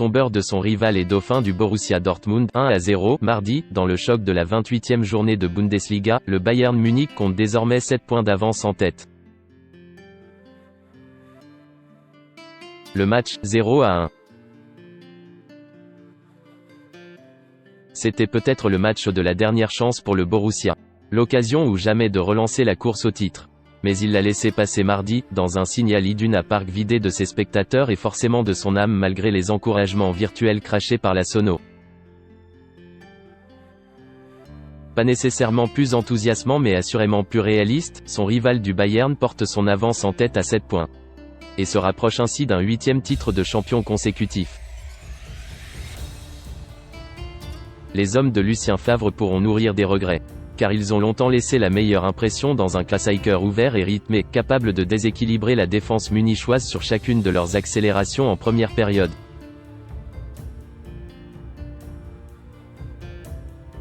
tombeur de son rival et dauphin du Borussia Dortmund 1-0 mardi, dans le choc de la 28e journée de Bundesliga, le Bayern Munich compte désormais 7 points d'avance en tête. Le match, 0-1. C'était peut-être le match de la dernière chance pour le Borussia. L'occasion ou jamais de relancer la course au titre. Mais il l'a laissé passer mardi, dans un signal Iduna Park vidé de ses spectateurs et forcément de son âme malgré les encouragements virtuels crachés par la sono. Pas nécessairement plus enthousiasmant mais assurément plus réaliste, son rival du Bayern porte son avance en tête à 7 points. Et se rapproche ainsi d'un 8e titre de champion consécutif. Les hommes de Lucien Favre pourront nourrir des regrets. Car ils ont longtemps laissé la meilleure impression dans un Klassiker ouvert et rythmé, capable de déséquilibrer la défense munichoise sur chacune de leurs accélérations en première période.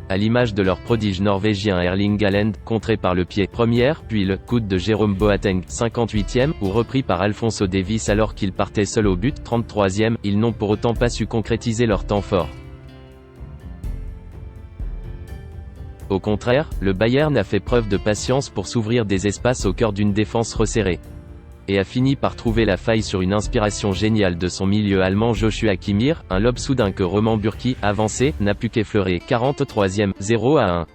À l'image de leur prodige norvégien Erling Haaland, contré par le pied, première, puis le coude de Jérôme Boateng, 58e, ou repris par Alphonso Davies alors qu'il partait seul au but, 33e, ils n'ont pour autant pas su concrétiser leur temps fort. Au contraire, le Bayern a fait preuve de patience pour s'ouvrir des espaces au cœur d'une défense resserrée. Et a fini par trouver la faille sur une inspiration géniale de son milieu allemand Joshua Kimmich, un lob soudain que Roman Bürki, avancé, n'a pu qu'effleurer. 43e, 0-1.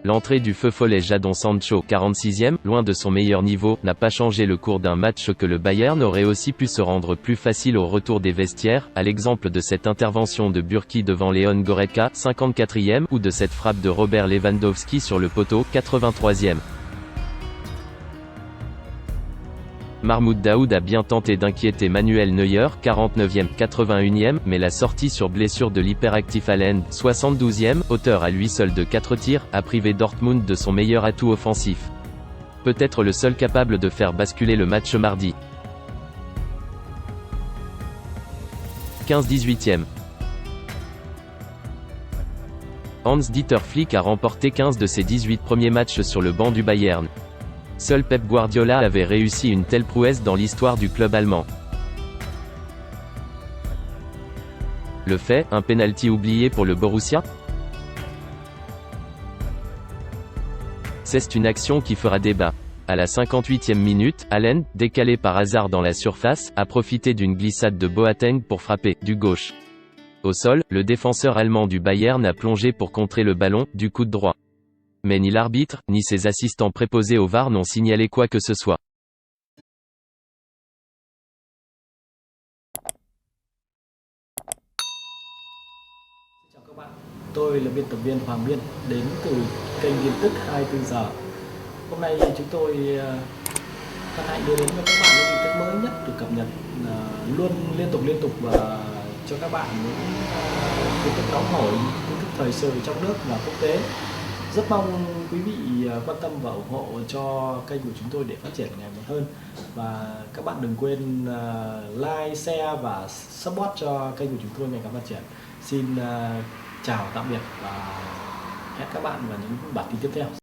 L'entrée du feu follet Jadon Sancho, 46e, loin de son meilleur niveau, n'a pas changé le cours d'un match que le Bayern aurait aussi pu se rendre plus facile au retour des vestiaires, à l'exemple de cette intervention de Bürki devant Leon Goretzka, 54e, ou de cette frappe de Robert Lewandowski sur le poteau, 83e. Mahmoud Daoud a bien tenté d'inquiéter Manuel Neuer, 49e, 81e, mais la sortie sur blessure de l'hyperactif Haaland, 72e, auteur à lui seul de 4 tirs, a privé Dortmund de son meilleur atout offensif. Peut-être le seul capable de faire basculer le match mardi. 15-18e. Hans-Dieter Flick a remporté 15 de ses 18 premiers matchs sur le banc du Bayern. Seul Pep Guardiola avait réussi une telle prouesse dans l'histoire du club allemand. Le fait, un penalty oublié pour le Borussia? C'est une action qui fera débat. À la 58e minute, Haaland, décalé par hasard dans la surface, a profité d'une glissade de Boateng pour frapper, du gauche. Au sol, le défenseur allemand du Bayern a plongé pour contrer le ballon, du coude droit. Mais ni l'arbitre, ni ses assistants préposés au VAR n'ont signalé quoi que ce soit. Chào các bạn, tôi là biên tập viên Hoàng Biên, đến từ kênh tin tức 24 giờ. Hôm nay chúng tôi hân hạnh đưa đến cho các bạn những tin tức mới nhất được cập nhật luôn liên tục và cho các bạn những tin tức nóng hổi, tin tức thời sự trong nước và quốc tế. Rất mong quý vị quan tâm và ủng hộ cho kênh của chúng tôi để phát triển ngày một hơn. Và các bạn đừng quên like, share và support cho kênh của chúng tôi ngày càng phát triển. Xin chào tạm biệt và hẹn các bạn vào những bản tin tiếp theo.